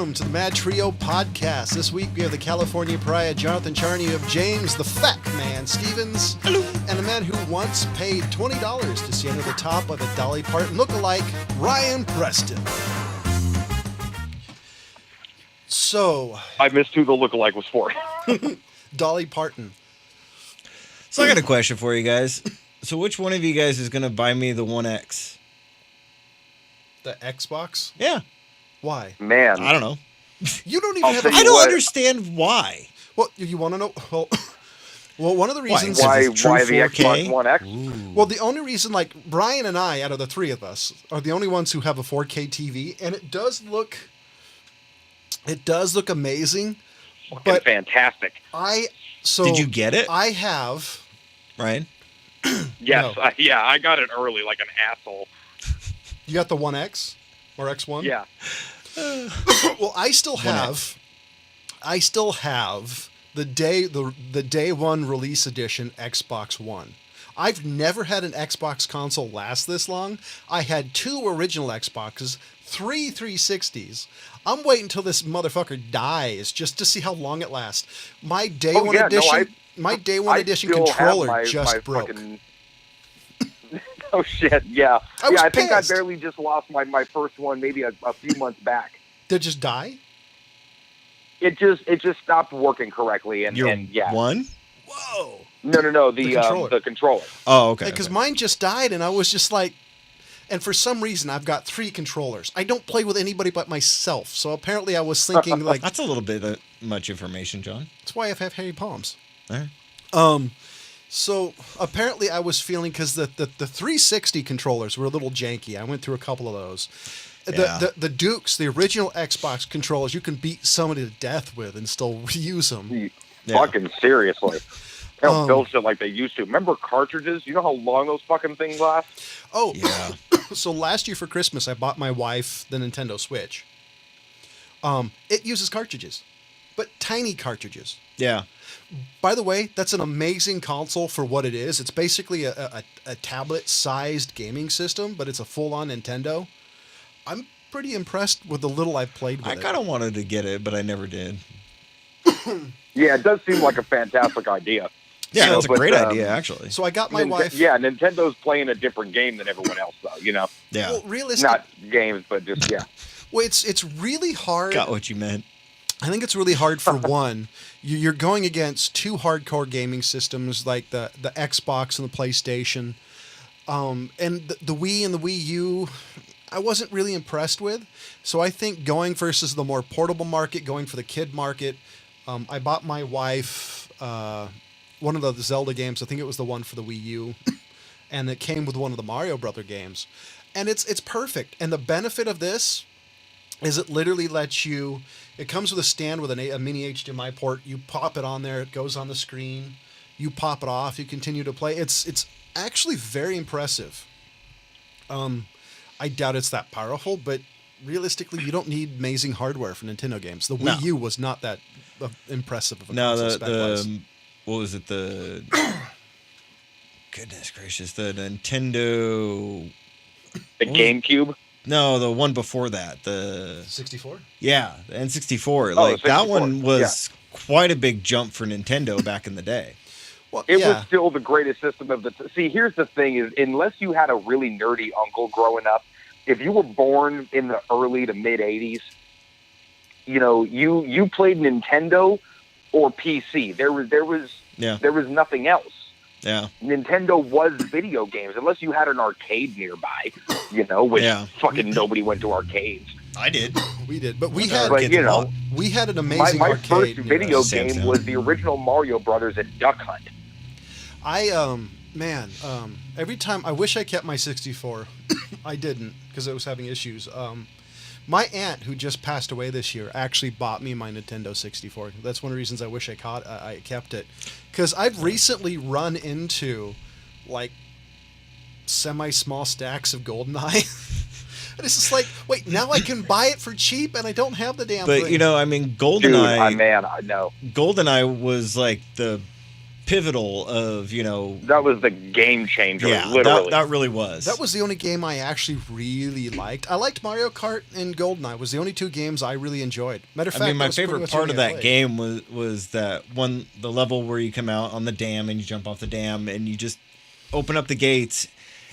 welcome to the MadTrio podcast. This week we have the California Pariah, Jonathan Charney. You have James, the Fact Man Stevens. Hello. And a man who once paid $20 to see under the top of a Dolly Parton lookalike, Ryan Preston. So... I missed who the lookalike was for. Dolly Parton. So I got a question for you guys. So which one of you guys is going to buy me the 1X? The Xbox? Yeah. Why? Man. I don't know. You don't even have... I don't understand why. Well, you want to know... Well, one of the reasons... Why the 4K? Xbox One X? Ooh. Well, the only reason, like, Brian and I, out of the three of us, are the only ones who have a 4K TV, and it does look amazing. But fantastic. Did you get it? I have... Ryan? Yes. No. I got it early like an asshole. You got the 1X? Or X1? Yeah. Well, I still have the day one release edition Xbox One. I've never had an Xbox console last this long. I had 2 original Xboxes, 3 360s. I'm waiting until this motherfucker dies just to see how long it lasts. My day one edition controller just broke. Oh shit! Yeah, I think I barely just lost my first one, maybe a few months back. Did it just die? It just stopped working correctly, and yeah. One? Whoa! No, the controller. Oh, okay. Because mine just died, and I was just like, and for some reason I've got 3 controllers. I don't play with anybody but myself, so apparently I was thinking like that's a little bit much information, John. That's why I have hairy palms. All right. So apparently I was feeling, because the 360 controllers were a little janky. I went through a couple of those. Yeah. The Dukes, the original Xbox controllers, you can beat somebody to death with and still use them. Fucking seriously. They don't build shit like they used to. Remember cartridges? You know how long those fucking things last? Oh, yeah. So last year for Christmas, I bought my wife the Nintendo Switch. It uses cartridges, but tiny cartridges. Yeah. By the way, that's an amazing console for what it is. It's basically a tablet-sized gaming system, but it's a full-on Nintendo. I'm pretty impressed with the little I've played with it. I kind of wanted to get it, but I never did. Yeah, it does seem like a fantastic idea. Yeah, it's a great idea, actually. So I got my wife... Yeah, Nintendo's playing a different game than everyone else, though, you know? Yeah. Well, realistic... Not games, but just, yeah. Well, it's really hard... Got what you meant. I think it's really hard for one. You're going against 2 hardcore gaming systems like the Xbox and the PlayStation. And the Wii and the Wii U, I wasn't really impressed with. So I think going versus the more portable market, going for the kid market, I bought my wife one of the Zelda games. I think it was the one for the Wii U. And it came with one of the Mario Brother games. And it's perfect. And the benefit of this is it literally lets you... It comes with a stand with a mini HDMI port. You pop it on there. It goes on the screen. You pop it off. You continue to play. It's actually very impressive. I doubt it's that powerful, but realistically, you don't need amazing hardware for Nintendo games. The Wii U was not that impressive of a console spec-wise. What was it? Goodness gracious, the Nintendo... The GameCube? No, the one before that. The 64? Yeah, the N64. Oh, that one was quite a big jump for Nintendo back in the day. Well, it was still the greatest system of the... See, here's the thing, is unless you had a really nerdy uncle growing up, if you were born in the early to mid-'80s, you know, you played Nintendo or PC. There was nothing else. Yeah. Nintendo was video games, unless you had an arcade nearby, you know, which fucking nobody went to arcades. I did. We did, but we had, we had an amazing my arcade. My first video game was the original Mario Brothers at Duck Hunt. Every time, I wish I kept my 64. I didn't, because it was having issues. My aunt, who just passed away this year, actually bought me my Nintendo 64. That's one of the reasons I wish I kept it. Because I've recently run into, like, semi-small stacks of GoldenEye. And it's just like, wait, now I can buy it for cheap, and I don't have the damn thing. But, you know, I mean, GoldenEye... Dude, I know. GoldenEye was, like, the pivotal of, you know. That was the game changer, Yeah, literally. that really was. That was the only game I actually really liked. I liked Mario Kart and GoldenEye. Was the only two games I really enjoyed. Matter of fact, I mean, my that was pretty favorite much part of everything I that played. game was that one, the level where you come out on the dam and you jump off the dam and you just open up the gates,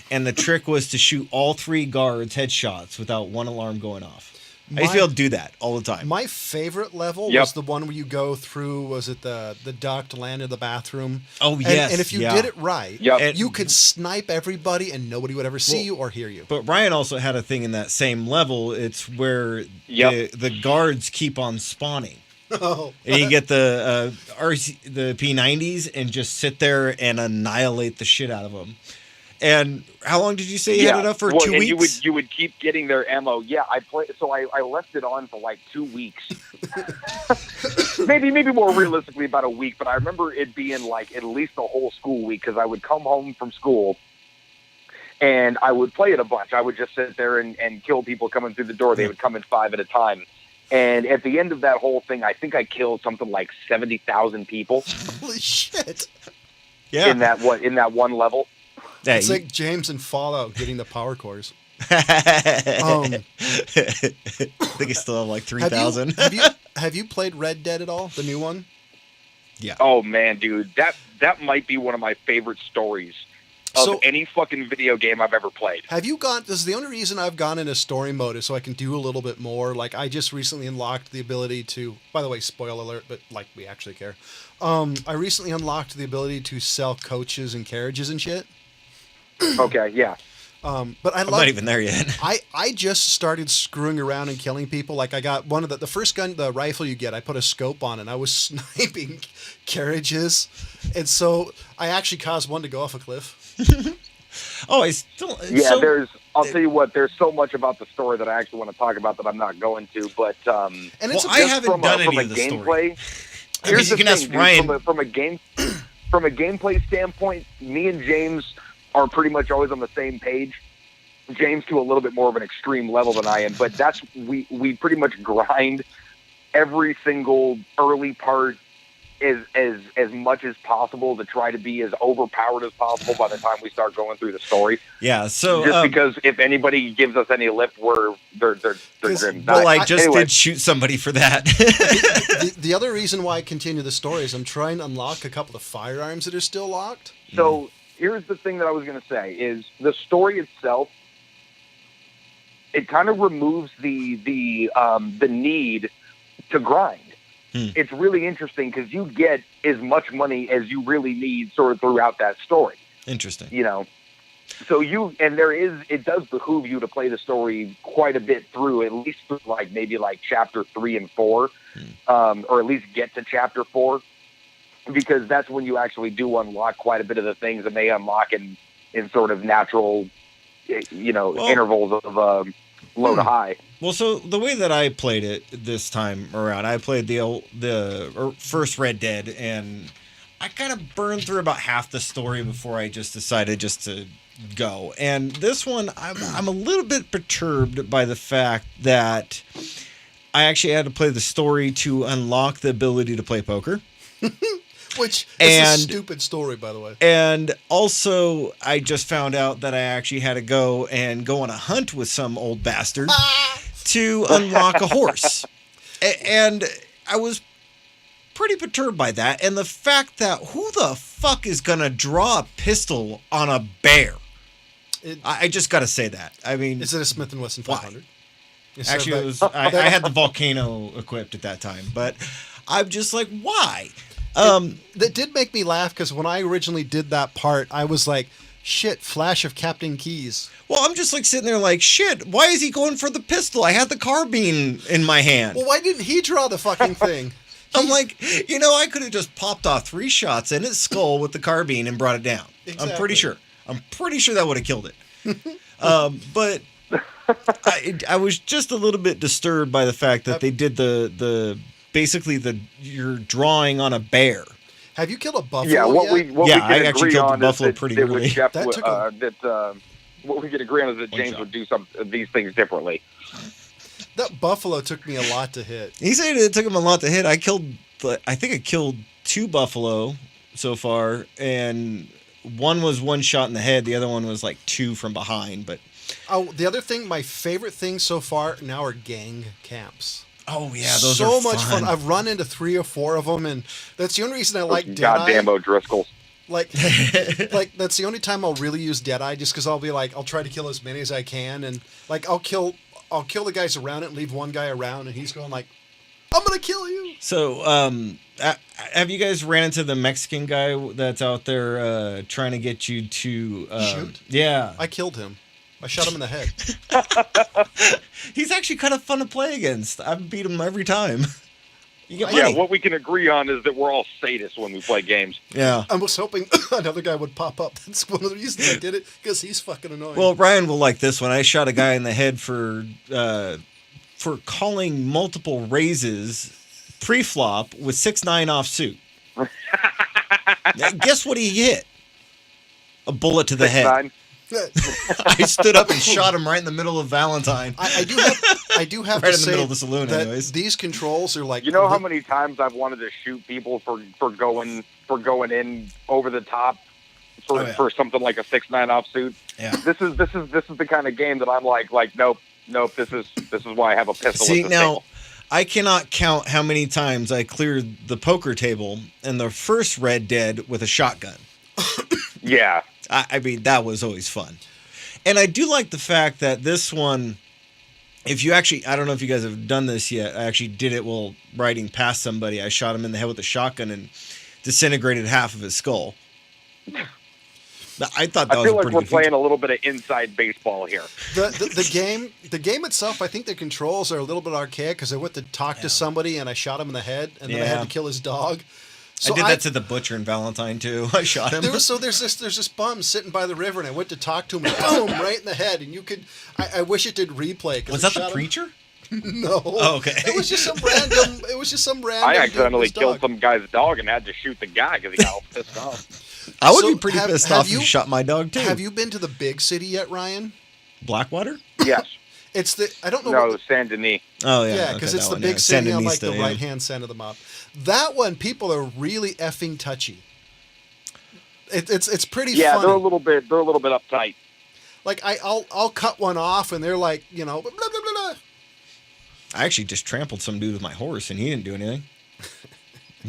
and the trick was to shoot all 3 guards headshots without one alarm going off. I used to be able to do that all the time. My favorite level Yep. was the one where you go through, was it the duct, land in the bathroom? Oh, And- yes, And if you yeah. did it right, Yep. you could snipe everybody and nobody would ever see you or hear you. But Ryan also had a thing in that same level. It's where Yep. the guards keep on spawning. Oh. And you get the the P90s and just sit there and annihilate the shit out of them. And how long did you say you had it up for? 2 and weeks? you would keep getting their ammo. Yeah, I left it on for like 2 weeks. maybe more realistically about a week, but I remember it being like at least a whole school week because I would come home from school and I would play it a bunch. I would just sit there and kill people coming through the door. They would come in 5 at a time. And at the end of that whole thing, I think I killed something like 70,000 people Holy shit. Yeah. in that one level. Yeah, It's like James in Fallout getting the power cores. I think I still have like 3,000. Have you played Red Dead at all? The new one? Yeah. Oh man, dude, that might be one of my favorite stories of So- any fucking video game I've ever played. Have you gone? This is the only reason I've gone into story mode is so I can do a little bit more. Like I just recently unlocked the ability to. By the way, spoiler alert, but like we actually care. I recently unlocked the ability to sell coaches and carriages and shit. Okay, yeah. But I I'm love. not even there yet. I just started screwing around and killing people. Like I got one of the first gun, the rifle you get. I put a scope on it. And I was sniping carriages, and so I actually caused one to go off a cliff. Oh, I still. Yeah, so, I'll tell you what, there's so much about the story that I actually want to talk about that I'm not going to, but And it's Well, I haven't done any from of the gameplay, I mean, here's you the can thing, ask dude, Ryan. from a gameplay standpoint, me and James are pretty much always on the same page. James to a little bit more of an extreme level than I am, but we pretty much grind every single early part as much as possible to try to be as overpowered as possible by the time we start going through the story. Yeah, so. Just because if anybody gives us any lift, they're 'Cause- grim. Well, I just Anyway. did shoot somebody for that. The other reason why I continue the story is I'm trying to unlock a couple of firearms that are still locked. So here's the thing that I was going to say is the story itself. It kind of removes the need to grind. It's really interesting because you get as much money as you really need sort of throughout that story. Interesting. You know, so it does behoove you to play the story quite a bit through, at least through maybe chapter 3 and 4, or at least get to chapter 4, because that's when you actually do unlock quite a bit of the things that they unlock in sort of natural, intervals of low to high. Well, so the way that I played it this time around, I played the first Red Dead, and I kind of burned through about half the story before I just decided just to go. And this one, I'm a little bit perturbed by the fact that I actually had to play the story to unlock the ability to play poker. Which is a stupid story, by the way. And also, I just found out that I actually had to go on a hunt with some old bastard to unlock a horse. And I was pretty perturbed by that. And the fact that who the fuck is going to draw a pistol on a bear? I just got to say that. I mean, Is it a Smith & Wesson 500? actually, it was. I had the Volcano equipped at that time. But I'm just like, why? That did make me laugh because when I originally did that part, I was like, shit, flash of Captain Keys. Well, I'm just like sitting there like, shit, why is he going for the pistol? I had the carbine in my hand. Well, why didn't he draw the fucking thing? I'm like, I could have just popped off 3 shots in its skull with the carbine and brought it down. Exactly. I'm pretty sure that would have killed it. But I was just a little bit disturbed by the fact that they did you're drawing on a bear. Have you killed a buffalo Yeah, what yet? we can I actually agree killed the on buffalo is that, pretty that early. with Jeff, That took what we can agree on is that One James shot. would do some of these things differently. That buffalo took me a lot to hit. He said it took him a lot to hit. I think I killed 2 buffalo so far, and one was one shot in the head. The other one was like two from behind. But Oh, the other thing, my favorite thing so far now are gang camps. oh yeah, those so are much fun. I've run into 3 or 4 of them, and that's the only reason I like Goddamn Deadeye. O'Driscolls. Like, like that's the only time I'll really use Deadeye, just because I'll be like, I'll try to kill as many as I can, and like I'll kill the guys around it, and leave one guy around, and he's going like, I'm gonna kill you. So, have you guys ran into the Mexican guy that's out there trying to get you to Shoot? Yeah, I killed him. I shot him in the head. he's actually kind of fun to play against. I beat him every time. You get Yeah, money. what we can agree on is that we're all sadists when we play games. Yeah. I was hoping another guy would pop up. That's one of the reasons I did it, because he's fucking annoying. Well, Ryan will like this one. I shot a guy in the head for calling multiple raises pre-flop with 6-9 off suit. Guess what he hit? A bullet to the head. 6-9. I stood up and shot him right in the middle of Valentine. I do have Right to in the say middle of the saloon, that anyways. these controls are like, You know how many times I've wanted to shoot people for going in over the top for something like a 6-9 offsuit? Yeah. This is the kind of game that I'm like nope. This is why I have a pistol. See, at the now, table. I cannot count how many times I cleared the poker table in the first Red Dead with a shotgun. Yeah. I mean, that was always fun. And I do like the fact that this one, if you actually, I don't know if you guys have done this yet. I actually did it while riding past somebody. I shot him in the head with a shotgun and disintegrated half of his skull. I thought that I was feel a like pretty we're good playing feature. a little bit of inside baseball here. the game itself, I think the controls are a little bit archaic, because I went to talk to somebody and I shot him in the head, and then I had Yeah. to kill his dog. So I did that to the butcher in Valentine too. I shot him. there's this bum sitting by the river, and I went to talk to him, and boom, right in the head. And you could, I wish it did replay. 'Cause Was I that the shot him- preacher? No. Oh, okay. It was just some random. It was just some random. I dude accidentally with his killed dog. some guy's dog and had to shoot the guy because he got all pissed off. I would So be pretty have- pissed have off if you- you shot my dog too. Have you been to the big city yet, Ryan? Blackwater? Yes. It's the I don't know. No, what, Saint Denis. Oh yeah. yeah, because okay, it's that the one, big yeah. city on like the Sandinista, yeah. right hand side of the map. That one, people are really effing touchy. It's pretty Yeah, funny. they're a little bit uptight. Like I'll cut one off, and they're like, you know, blah blah blah blah. I actually just trampled some dude with my horse, and he didn't do anything.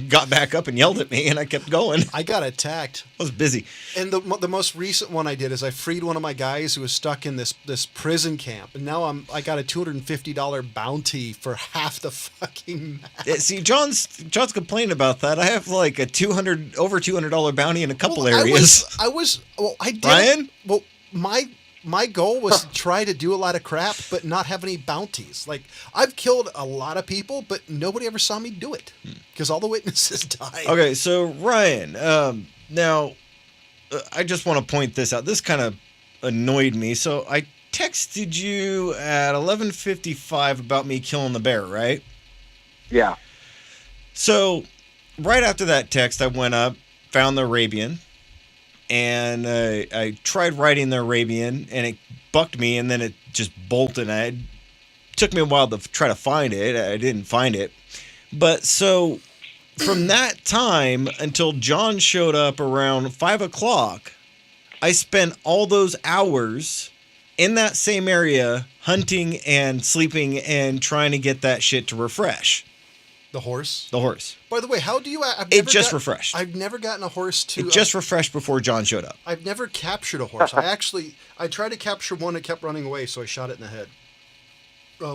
Got back up and yelled at me, and I kept going. I got attacked. I was busy. And the most recent one I did is I freed one of my guys who was stuck in this prison camp, and now I got a $250 bounty for half the fucking map. Yeah, see, John's complaining about that. I have like a over $200 bounty in a couple Well, areas. I did. Ryan? Well, my goal was to try to do a lot of crap, but not have any bounties. Like, I've killed a lot of people, but nobody ever saw me do it because all the witnesses died. Okay, so Ryan, now I just want to point this out. This kind of annoyed me. So I texted you at 11:55 about me killing the bear, right? Yeah. So right after that text, I went up, found the Arabian, and I tried writing the Arabian, and it bucked me, and then it just bolted. It took me a while to try to find it. I didn't find it. But so from that time until John showed up around 5 o'clock, I spent all those hours in that same area hunting and sleeping and trying to get that shit to refresh. The horse. The horse. By the way, how do you? It just refreshed. I've never gotten a horse to. It just refreshed before John showed up. I've never captured a horse. I tried to capture one that kept running away, so I shot it in the head.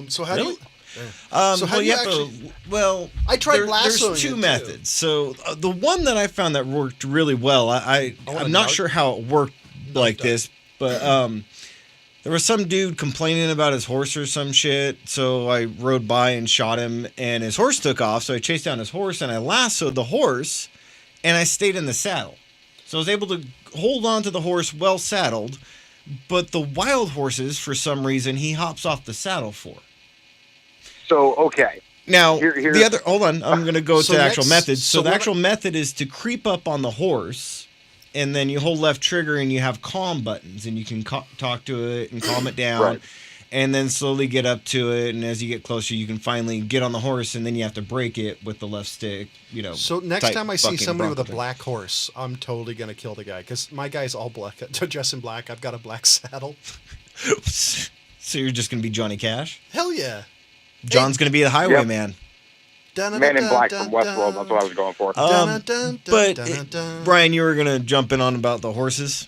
So how Really? do you? Yeah. So how well, do you have actually? to, well, I tried lassoing There's two it, too. methods. So the one that I found that worked really well, wanna I'm not nug- sure how it worked like up. this, but there was some dude complaining about his horse or some shit. So I rode by and shot him, and his horse took off. So I chased down his horse and I lassoed the horse, and I stayed in the saddle. So I was able to hold on to the horse well saddled, but the wild horses, for some reason, he hops off the saddle for. So, okay. Now, Here- the other, hold on, I'm going to go So to the actual next- method. so So the what- actual method is to creep up on the horse, and then you hold left trigger and you have calm buttons, and you can talk to it and calm it down. Right. and then slowly get up to it. And as you get closer, you can finally get on the horse, and then you have to break it with the left stick. So next type time I see fucking somebody with a Bronco thing. black horse, I'm totally gonna kill the guy because my guy's all black, dressed in black. I've got a black saddle. So you're just gonna be Johnny Cash. Hell yeah! John's gonna be the highwayman. Man in Black from Westworld. That's what I was going for. But Brian, you were gonna jump in on about the horses.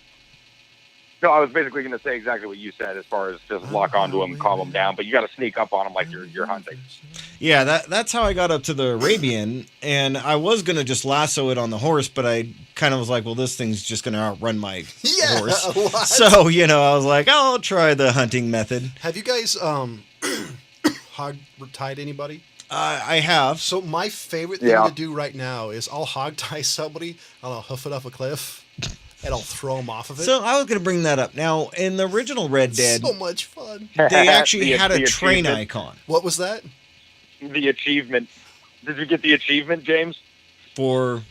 No, I was basically going to say exactly what you said as far as just lock onto them, calm them down, but you got to sneak up on them like you're hunting. Yeah, that's how I got up to the Arabian, and I was gonna just lasso it on the horse, but I kind of was like, well, this thing's just gonna outrun my horse. What? So I was like, I'll try the hunting method. Have you guys hog tied anybody? I have. So my favorite thing to do right now is I'll hog tie somebody, I'll hoof it off a cliff, and I'll throw them off of it. So I was going to bring that up. Now, in the original Red Dead, so much fun. they actually had a the train achievement. icon What was that? The achievement. Did you get the achievement, James? for.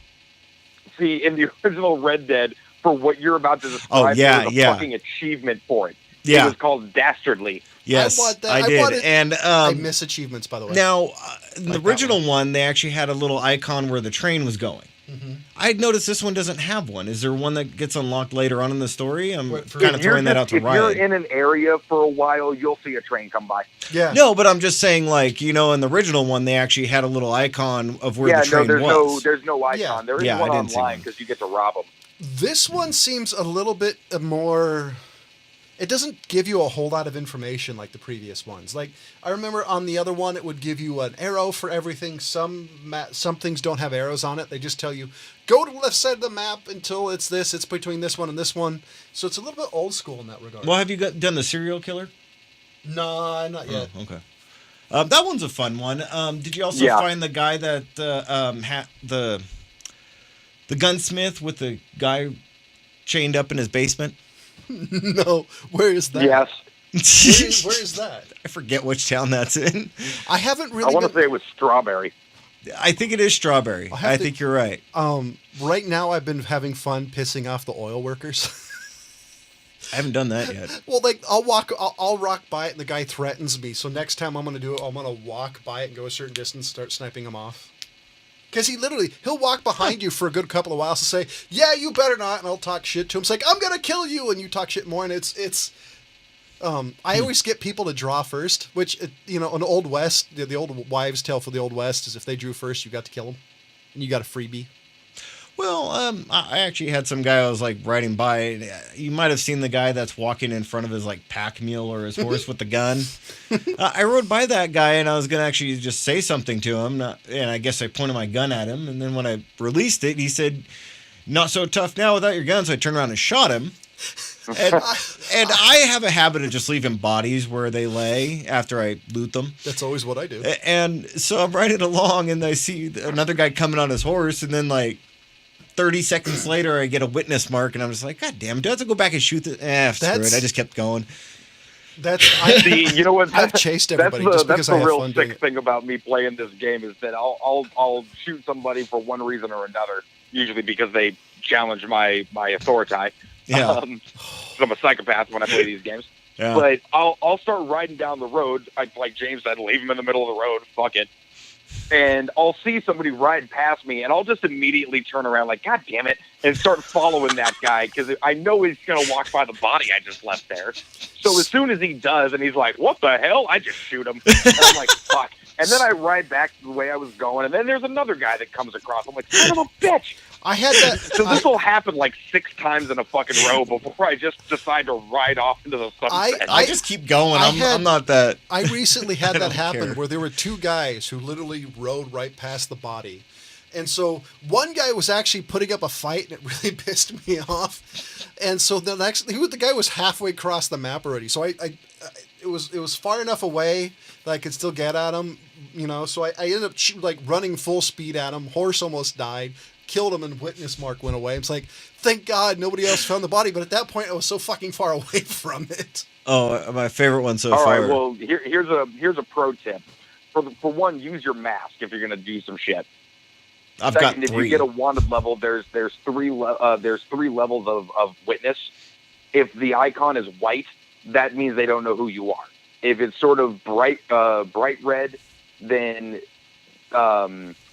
See, in the original Red Dead, for what you're about to describe, yeah, there was a yeah. fucking achievement for it. Yeah. It was called Dastardly. Yes, I want that. I I did. want it. And I miss achievements, by the way. now, in the Like that original one, they actually had a little icon where the train was going. Mm-hmm. I noticed this one doesn't have one. Is there one that gets unlocked later on in the story? I'm What, for- kind of throwing that out to If you're Ryan. in an area for a while, you'll see a train come by. Yeah. No, but I'm just saying, like, in the original one, they actually had a little icon of where the train was. there's no icon. Yeah. There is Yeah, one I didn't see online one. because you get to rob them. This one seems a little bit more. It doesn't give you a whole lot of information like the previous ones. Like I remember on the other one, it would give you an arrow for everything. Some things don't have arrows on it. They just tell you go to the left side of the map until it's this. It's between this one and this one. So it's a little bit old school in that regard. Well, have you done the serial killer? No, not yet. Oh, okay. That one's a fun one. Did you also find the guy that had the gunsmith with the guy chained up in his basement? No, where is that? Yes. Where is that? I forget which town that's in. I haven't I really. want to say it was Strawberry. I think it is Strawberry. I think you're right. Right now, I've been having fun pissing off the oil workers. I haven't done that yet. Well, like I'll walk by it, and the guy threatens me. So next time I'm gonna do it, I'm gonna walk by it and go a certain distance, start sniping him off. Because he'll walk behind you for a good couple of whiles to say, "Yeah, you better not," and I'll talk shit to him. It's like I'm gonna kill you, and you talk shit more, and it's. I always get people to draw first, which an Old West, the old wives' tale for the Old West is if they drew first, you got to kill them, and you got a freebie. Well, I actually had some guy I was like riding by. You might have seen the guy that's walking in front of his like pack mule or his horse with the gun. I rode by that guy and I was gonna actually just say something to him, and I guess I pointed my gun at him. And then when I released it, he said, "Not so tough now without your gun." So I turned around and shot him. And I have a habit of just leaving bodies where they lay after I loot them. That's always what I do. And so I'm riding along and I see another guy coming on his horse, and then like 30 seconds later, I get a witness mark, and I'm just like, God damn, do I have to go back and shoot this? Screw it. I just kept going. See, you know what? I've chased everybody just because that's I the have real fun doing sick it. thing about me playing this game is that I'll shoot somebody for one reason or another, usually because they challenge my authority. Yeah. 'Cause I'm a psychopath when I play these games. Yeah. But I'll start riding down the road. Like James said, leave him in the middle of the road. Fuck it. And I'll see somebody ride past me, and I'll just immediately turn around like, God damn it, and start following that guy because I know he's going to walk by the body I just left there. So as soon as he does, and he's like, what the hell? I just shoot him. And I'm like, fuck. And then I ride back the way I was going, and then there's another guy that comes across. I'm like, son of a bitch. I had that. So this will happen like 6 times in a fucking row before I just decide to ride off into the sunset. I just keep going. I'm not that. I recently had I that don't happen care. where there were 2 guys who literally rode right past the body. And so one guy was actually putting up a fight, and it really pissed me off. And so the guy was halfway across the map already. So it was far enough away that I could still get at him, So I ended up running full speed at him. Horse almost died. Killed him, and witness mark went away. It's like, thank God nobody else found the body. But at that point, I was so fucking far away from it. Oh, my favorite one so All far. right, well, here's a pro tip. For one, use your mask if you're going to do some shit. I've Second, got if 3. you get a wanted level, there's 3 levels of witness. If the icon is white, that means they don't know who you are. If it's sort of bright red, then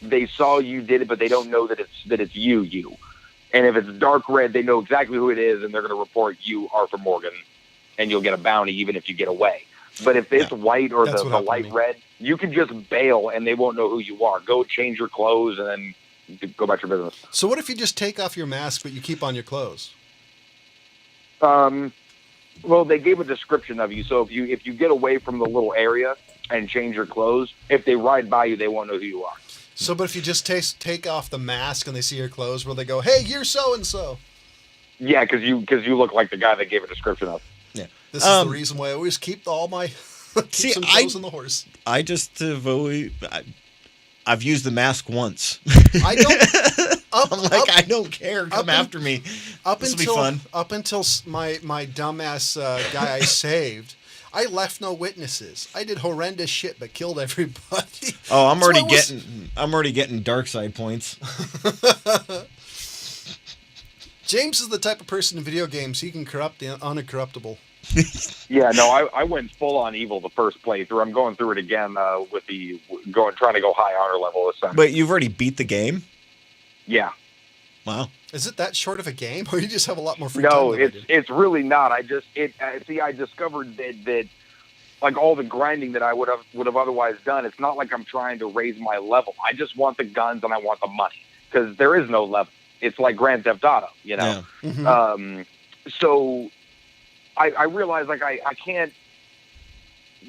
they saw you did it, but they don't know that it's you. And if it's dark red, they know exactly who it is, and they're going to report you, Arthur Morgan, and you'll get a bounty even if you get away. But if it's white or the light red, you can just bail, and they won't know who you are. Go change your clothes, and then go about your business. So what if you just take off your mask, but you keep on your clothes? Well, they gave a description of you, so if you get away from the little area and change your clothes, if they ride by you, they won't know who you are. So, but if you just take off the mask and they see your clothes, will they go, "Hey, you're so and so"? Yeah, because you look like the guy they gave a description of. Yeah, this is the reason why I always keep all my some clothes on the horse. I just I've used the mask once. I don't. I don't care. Come after me. This will be fun. Up until my dumbass guy I saved, I left no witnesses. I did horrendous shit, but killed everybody. Oh, I'm already getting dark side points. James is the type of person in video games he can corrupt the uncorruptible. Yeah, no, I went full on evil the first playthrough. I'm going through it again trying to go high honor level this time. But you've already beat the game? Yeah. Wow. Is it that short of a game, or you just have a lot more free time? No, it's really not. I discovered that like all the grinding that I would have otherwise done, it's not like I'm trying to raise my level. I just want the guns and I want the money because there is no level. It's like Grand Theft Auto, you know. Yeah. Mm-hmm. So I realized like I can't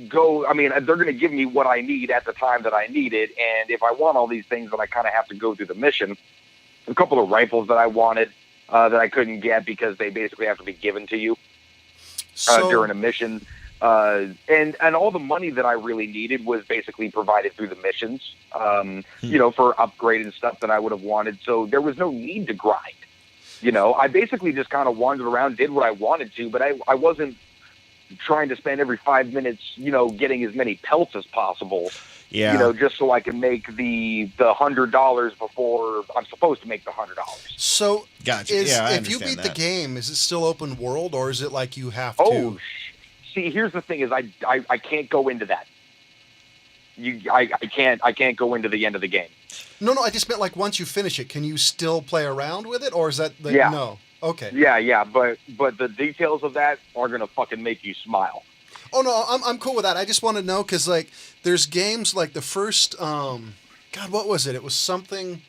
go. I mean, they're going to give me what I need at the time that I need it, and if I want all these things, then I kind of have to go through the mission. A couple of rifles that I wanted that I couldn't get because they basically have to be given to you during a mission. And all the money that I really needed was basically provided through the missions, for upgrading stuff that I would have wanted. So there was no need to grind. I basically just kind of wandered around, did what I wanted to, but I wasn't trying to spend every 5 minutes, getting as many pelts as possible. Yeah. Just so I can make the $100 before I'm supposed to make the $100. So, gotcha. If you beat the game, is it still open world, or is it like you have to? Oh, see, here's the thing: is I can't go into that. I can't go into the end of the game. No, I just meant like once you finish it, can you still play around with it, or is that no? Okay. Yeah, but the details of that are gonna fucking make you smile. Oh no, I'm cool with that. I just want to know because like there's games like the first God, what was it? It was something.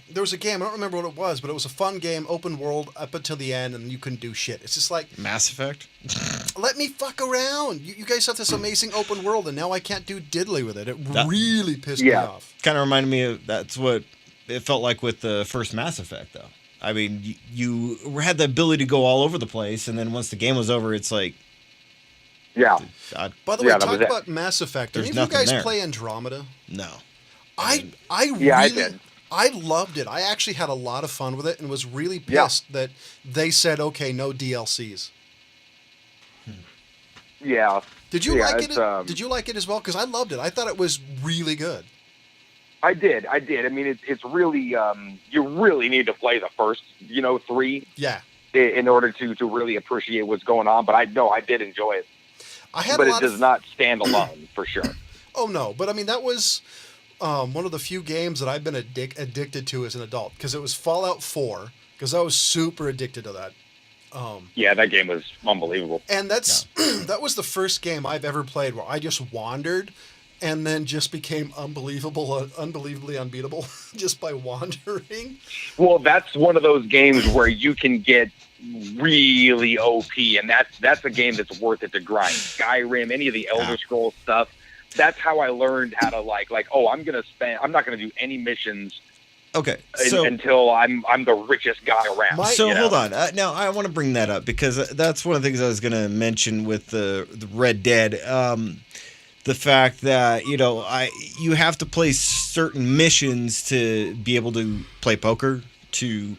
There was a game, I don't remember what it was, but it was a fun game, open world up until the end, and you couldn't do shit. It's just like Mass Effect. Let me fuck around. You guys have this amazing open world, and now I can't do diddly with it. It really pissed me off. Kind of reminded me of that's what it felt like with the first Mass Effect, though. I mean, you had the ability to go all over the place, and then once the game was over, it's like... Yeah. By the way, talk about Mass Effect. Did any of you guys play Andromeda? No. I did. I loved it. I actually had a lot of fun with it and was really pissed that they said, okay, no DLCs. Yeah. Did you like it? Did you like it as well? Because I loved it. I thought it was really good. I did. I mean, it's really you really need to play the first 3. Yeah. In order to really appreciate what's going on, but I did enjoy it. But it does not stand alone for sure. Oh no, but I mean that was one of the few games that I've been addicted to as an adult because it was Fallout 4 because I was super addicted to that. Yeah, that game was unbelievable. And that was the first game I've ever played where I just wandered and then just became unbelievably unbeatable just by wandering. Well, that's one of those games where you can get really OP, and that's a game that's worth it to grind. Skyrim, any of the Elder Scrolls stuff. That's how I learned how to I'm not gonna do any missions. Okay, until I'm the richest guy around. Hold on. Now I want to bring that up because that's one of the things I was going to mention with the Red Dead. The fact that you have to play certain missions to be able to play poker to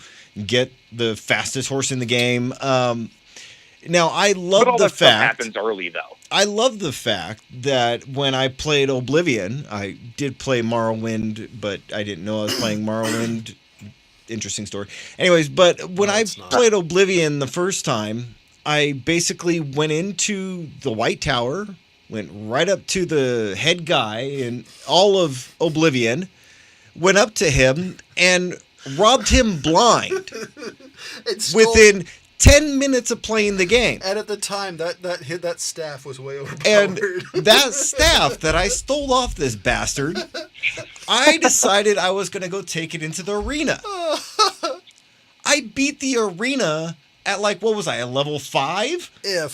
get the fastest horse in the game. Now I love the fact stuff happens early though. I love the fact that when I played Oblivion, I did play Morrowind, but I didn't know I was playing Morrowind. Interesting story. Anyways, but when I played Oblivion the first time, I basically went into the White Tower, went right up to the head guy in all of Oblivion, went up to him and robbed him blind within 10 minutes of playing the game. And at the time, that staff was way overpowered. And that staff that I stole off this bastard, I decided I was going to go take it into the arena. I beat the arena at like, what was I, a level 5? and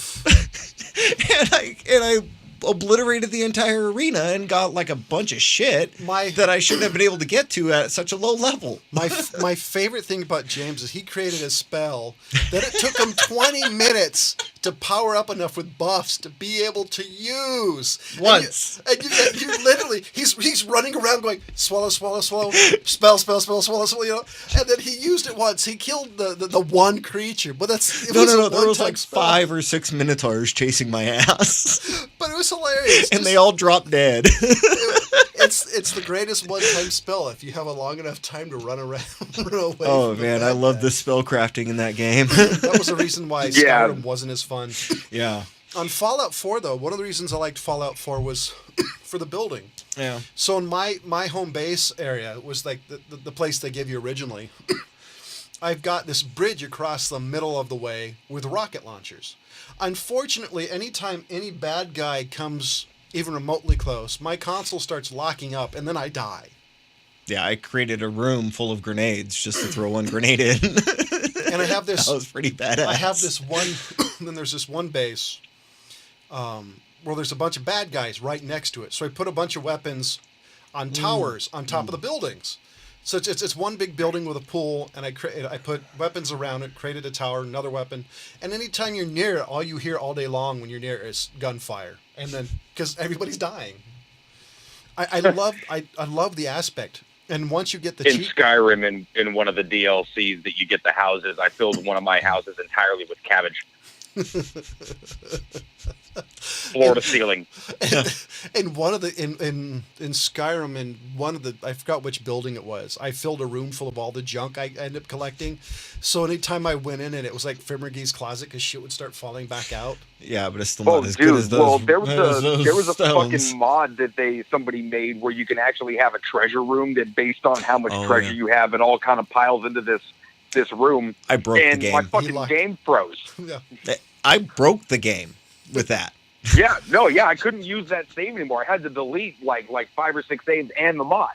I obliterated the entire arena and got like a bunch of shit that I shouldn't have been able to get to at such a low level. My favorite thing about James is he created a spell that it took him 20 minutes to power up enough with buffs to be able to use. Once. And you literally, he's running around going, swallow, swallow, swallow, spell, swallow, swallow, you know. And then he used it once. He killed the one creature. But no. There was like spell. 5 or 6 minotaurs chasing my ass. But it was hilarious. And they all dropped dead. It's the greatest one-time spell if you have a long enough time to run around, run away. Oh man, I love the spell crafting in that game. That was the reason why Skyrim wasn't as fun. Yeah. On Fallout 4, though, one of the reasons I liked Fallout 4 was for the building. Yeah. So in my home base area was like the place they give you originally. I've got this bridge across the middle of the way with rocket launchers. Unfortunately, anytime any bad guy comes even remotely close, my console starts locking up, and then I die. Yeah, I created a room full of grenades just to throw one grenade in. And I have this... That was pretty badass. I have this one... then there's this one base where there's a bunch of bad guys right next to it. So I put a bunch of weapons on towers on top of the buildings. So it's one big building with a pool, and I put weapons around it, created a tower, another weapon, and anytime you're near it, all you hear all day long when you're near it is gunfire, and then because everybody's dying. I love the aspect, and once you get the in Skyrim in one of the DLCs that you get the houses, I filled one of my houses entirely with cabbage. Floor to ceiling. And one of the in Skyrim, in one of the, I forgot which building it was, I filled a room full of all the junk I ended up collecting. So anytime I went in, and it was like Fimmergy's closet because shit would start falling back out. Yeah, but it's still not as good as those. Well, there was a fucking mod that somebody made where you can actually have a treasure room that based on how much treasure you have, it all kind of piles into this room. I broke the game. And my fucking game froze. Yeah. I broke the game with that. I couldn't use that save anymore. I had to delete like 5 or 6 saves and the mod.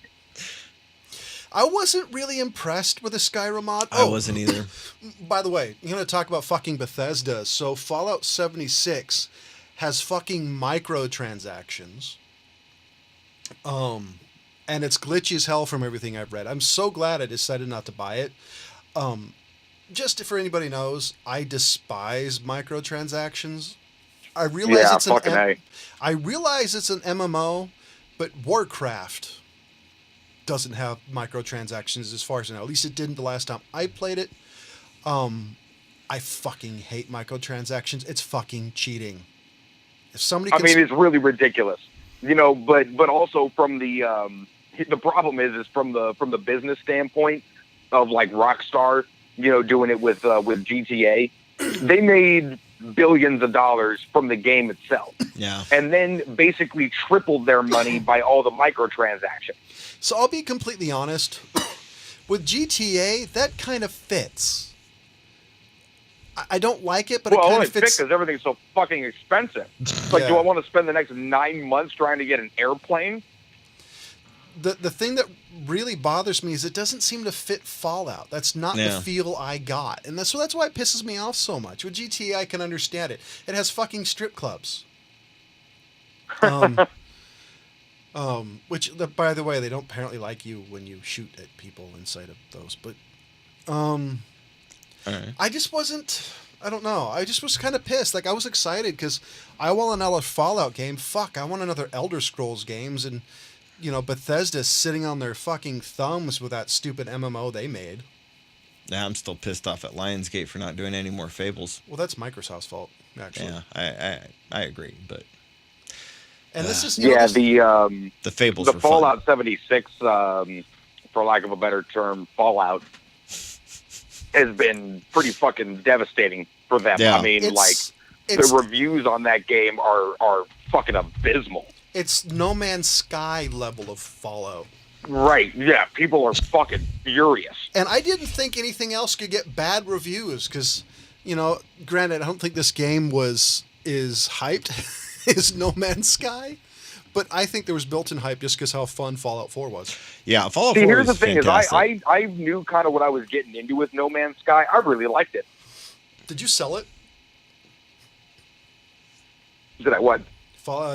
I wasn't really impressed with the Skyrim mod. I wasn't either. By the way, you're going to talk about fucking Bethesda. So Fallout 76 has fucking microtransactions. And it's glitchy as hell from everything I've read. I'm so glad I decided not to buy it. Just for anybody knows, I despise microtransactions. I realize it's an MMO, but Warcraft doesn't have microtransactions as far as I know. At least it didn't the last time I played it. I fucking hate microtransactions. It's fucking cheating. If somebody it's really ridiculous. You know, but also from the problem is from the business standpoint of like Rockstar, you know, doing it with GTA, they made billions of dollars from the game itself. Yeah. And then basically tripled their money by all the microtransactions. So I'll be completely honest. With GTA, that kind of fits. I don't like it, but it kind of fits. Because everything's so fucking expensive. It's like, do I want to spend the next 9 months trying to get an airplane? The thing that really bothers me is it doesn't seem to fit Fallout. That's not the feel I got. And that's why it pisses me off so much. With GTA, I can understand it. It has fucking strip clubs. Which, by the way, they don't apparently like you when you shoot at people inside of those. But right. I just wasn't... I don't know. I just was kind of pissed. Like, I was excited because I want another Fallout game. Fuck, I want another Elder Scrolls games. And, you know, Bethesda's sitting on their fucking thumbs with that stupid MMO they made. Yeah, I'm still pissed off at Lionsgate for not doing any more Fables. Well, that's Microsoft's fault, actually. Yeah, I agree, but... And this is... the Fables the were Fallout fun. 76, for lack of a better term, Fallout, has been pretty fucking devastating for them. Yeah. I mean, the reviews on that game are fucking abysmal. It's No Man's Sky level of Fallout. Right, yeah, people are fucking furious. And I didn't think anything else could get bad reviews because, granted, I don't think this game is hyped as No Man's Sky, but I think there was built-in hype just because how fun Fallout 4 was. Yeah, Fallout 4 here's was the thing fantastic. is I knew kind of what I was getting into with No Man's Sky. I really liked it. Did you sell it? Did I what?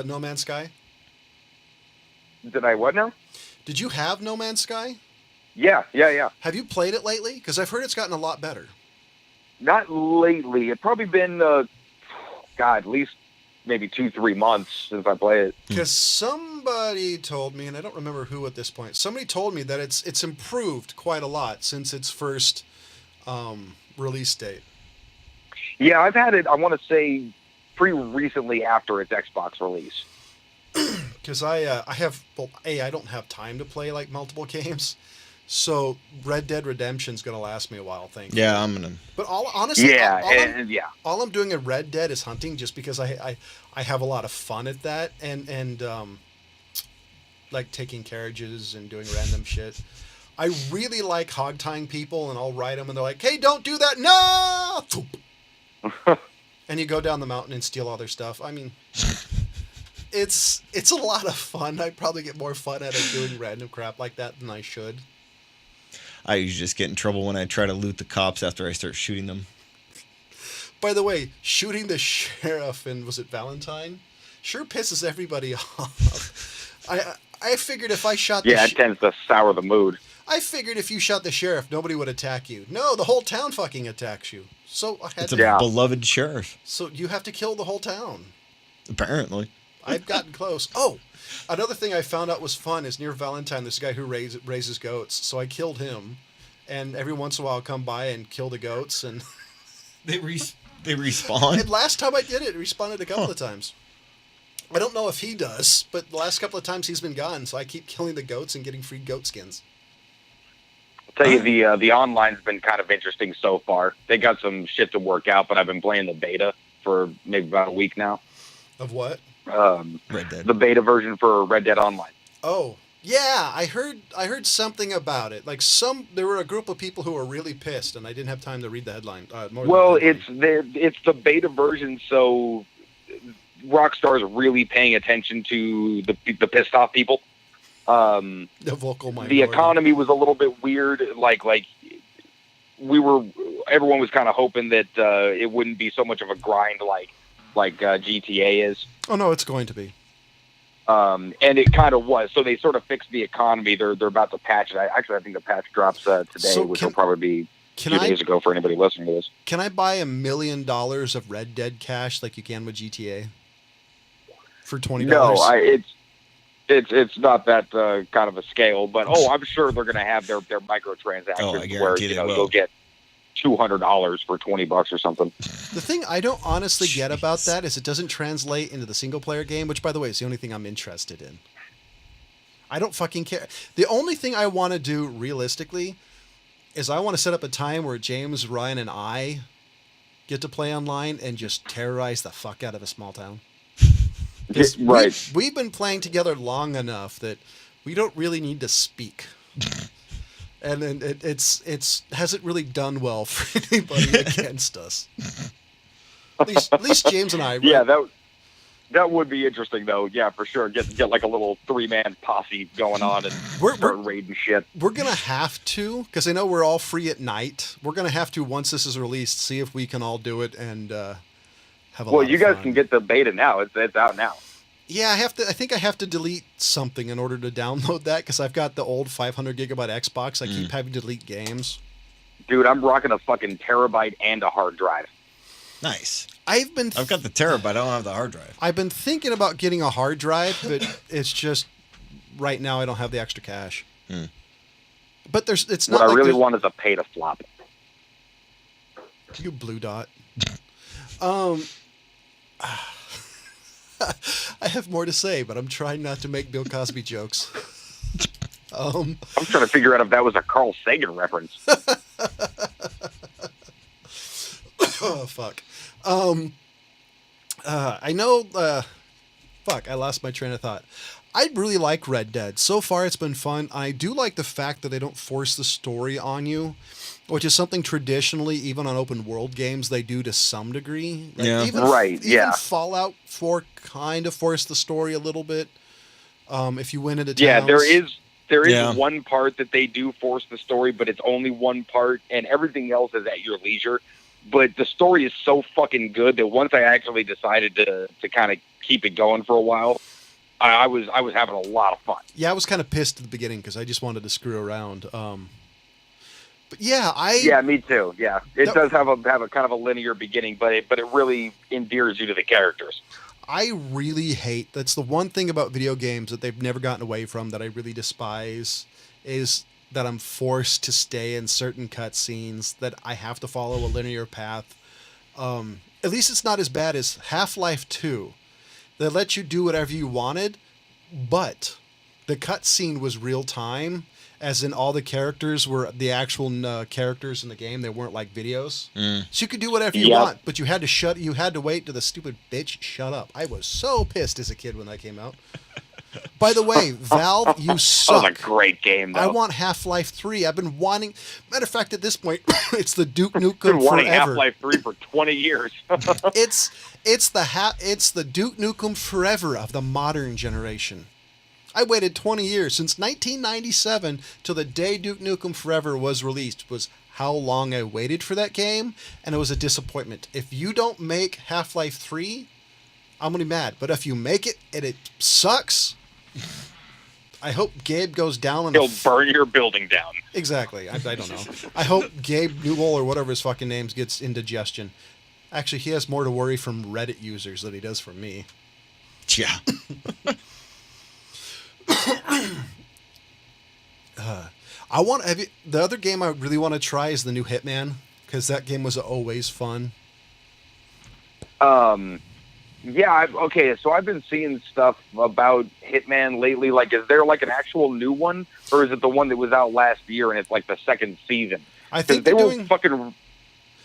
No Man's Sky? Did I what now? Did you have No Man's Sky? Yeah. Have you played it lately? Because I've heard it's gotten a lot better. Not lately. It's probably been, at least maybe 2-3 months since I played it. Because somebody told me, and I don't remember who at this point, somebody told me that it's improved quite a lot since its first release date. Yeah, I've had it, I want to say, pretty recently after its Xbox release. Because I don't have time to play like multiple games, so Red Dead Redemption's gonna last me a while. Thank you. Yeah, I'm gonna. But honestly, yeah, all I'm doing in Red Dead is hunting, just because I have a lot of fun at that, and like taking carriages and doing random shit. I really like hog tying people, and I'll ride them, and they're like, "Hey, don't do that!" No. And you go down the mountain and steal all their stuff. I mean. It's a lot of fun. I probably get more fun out of doing random crap like that than I should. I usually just get in trouble when I try to loot the cops after I start shooting them. By the way, shooting the sheriff in, was it Valentine? Sure pisses everybody off. I figured if I shot it tends to sour the mood. I figured if you shot the sheriff, nobody would attack you. No, the whole town fucking attacks you. So I had It's a beloved sheriff. So you have to kill the whole town. Apparently. I've gotten close. Oh, another thing I found out was fun is near Valentine, there's a guy who raises goats. So I killed him, and every once in a while I'll come by and kill the goats. And they respawn? And last time I did it respawned a couple of times. I don't know if he does, but the last couple of times he's been gone, so I keep killing the goats and getting free goat skins. I'll tell you, the online's been kind of interesting so far. They got some shit to work out, but I've been playing the beta for maybe about a week now. Of what? Red Dead. The beta version for Red Dead Online. Oh, yeah, I heard something about it. Like there were a group of people who were really pissed, and I didn't have time to read the headline. It's the beta version, so Rockstar's really paying attention to the pissed off people. The vocal minority. The economy was a little bit weird. Like everyone was kind of hoping that it wouldn't be so much of a grind like GTA is. Oh no, it's going to be. And it kind of was. So they sort of fixed the economy. They're about to patch it. I think the patch drops today, which will probably be 2 days ago for anybody listening to this. Can I buy $1 million of Red Dead cash like you can with GTA for $20? No, it's not that kind of a scale. But I'm sure they're going to have their microtransactions where you'll get $200 for $20 or something. The thing I don't honestly get about that is it doesn't translate into the single player game, which by the way is the only thing I'm interested in. I don't fucking care. The only thing I want to do realistically is I want to set up a time where James, Ryan, and I get to play online and just terrorize the fuck out of a small town. Right. We've been playing together long enough that we don't really need to speak. And it's hasn't really done well for anybody against us. At least James and I. Right? Yeah, that would be interesting though. Yeah, for sure. Get like a little 3-man posse going on and start raiding shit. We're gonna have to, because I know we're all free at night. We're gonna have to, once this is released, see if we can all do it and have a lot of fun. Well, you guys can get the beta now. It's out now. Yeah, I think I have to delete something in order to download that because I've got the old 500 gigabyte Xbox. I keep having to delete games. Dude, I'm rocking a fucking terabyte and a hard drive. Nice. I've got the terabyte. I don't have the hard drive. I've been thinking about getting a hard drive, but it's just right now I don't have the extra cash. But it's not. What like I really want is a pay to flop. You blue dot. I have more to say, but I'm trying not to make Bill Cosby jokes. I'm trying to figure out if that was a Carl Sagan reference. Oh, fuck. I know. Fuck, I lost my train of thought. I really like Red Dead. So far, it's been fun. I do like the fact that they don't force the story on you, which is something traditionally, even on open world games, they do to some degree. Like, Yeah. Even Fallout 4 kind of forced the story a little bit. If you went into towns. Yeah, there is Yeah. one part that they do force the story, but it's only one part, and everything else is at your leisure. But the story is so fucking good that once I actually decided to kind of keep it going for a while, I was having a lot of fun. Yeah, I was kind of pissed at the beginning because I just wanted to screw around. But yeah, Yeah, me too. Yeah, it That- does have a kind of a linear beginning, but it really endears you to the characters. I really hate. That's the one thing about video games that they've never gotten away from that I really despise is that I'm forced to stay in certain cutscenes, that I have to follow a linear path. At least it's not as bad as Half-Life 2. They let you do whatever you wanted, but the cutscene was real time, as in all the characters were the actual characters in the game. They weren't like videos. So you could do whatever you Yep. want, but you had to wait till the stupid bitch shut up. I was so pissed as a kid when that came out. By the way, Valve, you That was suck. a great game, though. I want Half-Life 3. I've been wanting. Matter of fact, at this point, it's the Duke I've Nukem been wanting forever. Half-Life 3 for 20 years. It's the Duke Nukem forever of the modern generation. I waited 20 years since 1997 till the day Duke Nukem Forever was released. Was how long I waited for that game, and it was a disappointment. If you don't make Half-Life 3, I'm gonna be mad. But if you make it and it sucks, I hope Gabe goes down on He'll burn your building down. Exactly. I don't know. I hope Gabe Newell or whatever his fucking name gets indigestion. Actually, he has more to worry from Reddit users than he does from me. Yeah. The other game I really want to try is the new Hitman, because that game was always fun. Yeah, okay, so I've been seeing stuff about Hitman lately. Like, is there like an actual new one, or is it the one that was out last year and it's like the second season? I think they they're were doing.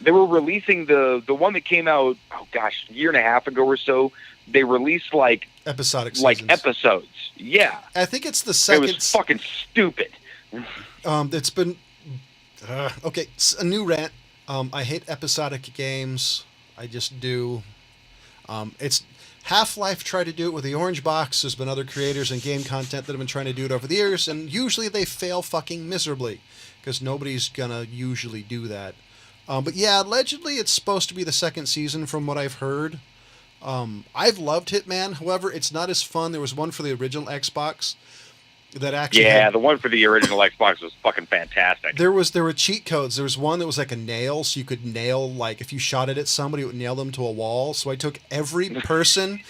they were releasing the one that came out, oh gosh, a year and a half ago or so. They released like Episodic seasons. like episodes. Yeah, I think it's the it second. was fucking stupid. It's been. Okay, a new rant. I hate episodic games. I just do. It's Half-Life tried to do it with the Orange Box. There's been other creators and game content that have been trying to do it over the years, and usually they fail fucking miserably because nobody's gonna usually do that. But yeah, allegedly it's supposed to be the second season from what I've heard. I've loved Hitman. However, it's not as fun. There was one for the original Xbox that actually Yeah, the one for the original Xbox was fucking fantastic. there were cheat codes. There was one that was like a nail, so you could nail, like, if you shot it at somebody, it would nail them to a wall. So I took every person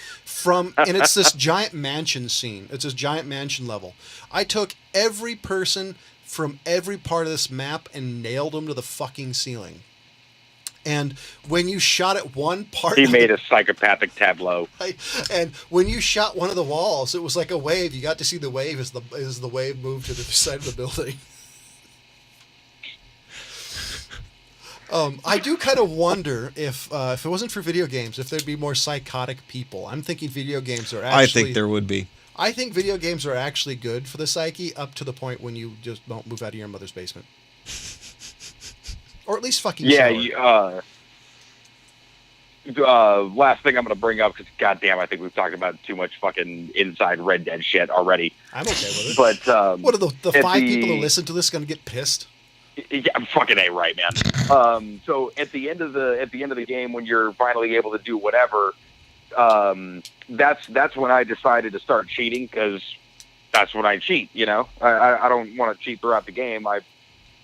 and it's this giant mansion scene. It's this giant mansion level. I took every person from every part of this map and nailed them to the fucking ceiling. And when you shot at one part, He made a psychopathic tableau. and when you shot one of the walls, it was like a wave. You got to see the wave as the wave moved to the side of the building. I do kind of wonder if it wasn't for video games, if there'd be more psychotic people. I'm thinking video games are actually. I think there would be. I think video games are actually good for the psyche up to the point when you just don't move out of your mother's basement. Or at least fucking Yeah, last thing I'm going to bring up, because goddamn, I think we've talked about too much fucking inside Red Dead shit already. I'm okay with it. But what are the at 5 people who listen to this going to get pissed? Yeah, I'm fucking A right, man. So at the end of the game, when you're finally able to do whatever, that's when I decided to start cheating, because that's when I cheat. You know, I don't want to cheat throughout the game. I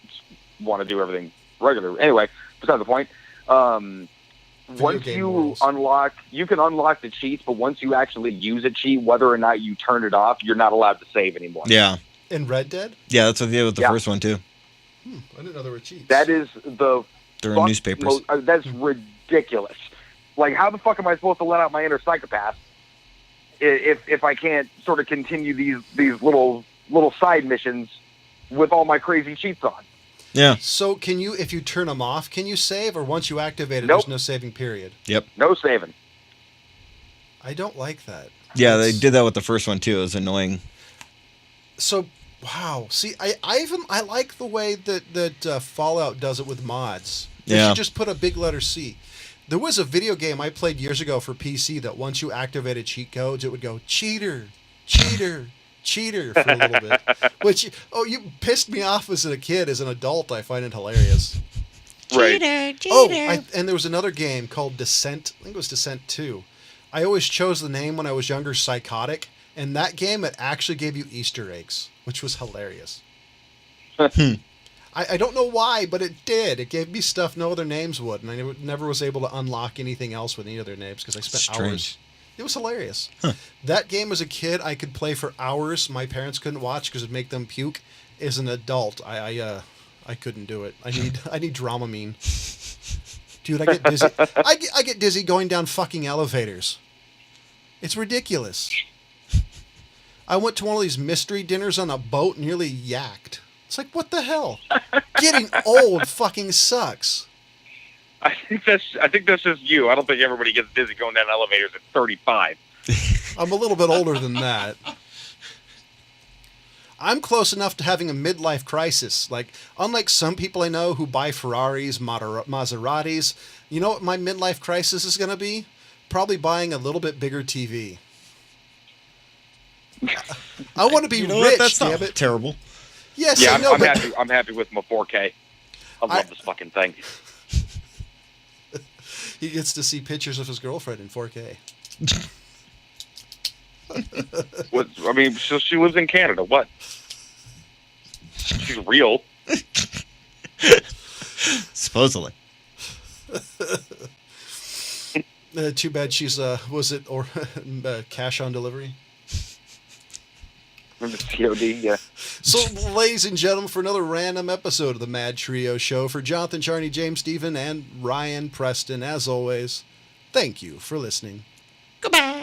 just want to do everything regular. Anyway, beside the point. Once you can unlock the cheats, but once you actually use a cheat, whether or not you turn it off, you're not allowed to save anymore. Yeah. In Red Dead? Yeah, that's what they did with the first one, too. I didn't know there were cheats. That is the They're in newspapers. That's ridiculous. Like, how the fuck am I supposed to let out my inner psychopath if I can't sort of continue these little side missions with all my crazy cheats on? Yeah. So can you, if you turn them off, can you save, or once you activate it, Nope. there's no saving period? Yep. No saving. I don't like that. Yeah, they It's- did that with the first one too. It was annoying. So, wow. See, I like the way that Fallout does it with mods. They Yeah. should just put a big letter C. There was a video game I played years ago for PC that once you activated cheat codes, it would go cheater, cheater, cheater for a little bit. Which, you pissed me off as a kid. As an adult, I find it hilarious. Right. And there was another game called Descent. I think it was Descent 2. I always chose the name when I was younger, Psychotic. And that game, it actually gave you Easter eggs, which was hilarious. I don't know why, but it did. It gave me stuff no other names would, and I never was able to unlock anything else with any other names because I spent hours. Strange. It was hilarious. That game as a kid, I could play for hours. My parents couldn't watch because it'd make them puke. As an adult, I couldn't do it. I need Dramamine. Dude, I get dizzy. I get dizzy going down fucking elevators. It's ridiculous. I went to one of these mystery dinners on a boat and nearly yacked. It's like, what the hell? Getting old fucking sucks. I think that's just you. I don't think everybody gets dizzy going down elevators at 35. I'm a little bit older than that. I'm close enough to having a midlife crisis. Like, unlike some people I know who buy Ferraris, Maseratis, you know what my midlife crisis is going to be? Probably buying a little bit bigger TV. I want to be rich, That's damn not it. terrible. Yes, Yeah, I know, I'm but happy. I'm happy with my 4K. I love this fucking thing. he gets to see pictures of his girlfriend in 4K. So she lives in Canada. What? She's real. Supposedly. Too bad she's was it or cash on delivery. COD, yeah. So, ladies and gentlemen, for another random episode of the Mad Trio Show, for Jonathan, Charney, James, Stephen, and Ryan Preston, as always, thank you for listening. Goodbye.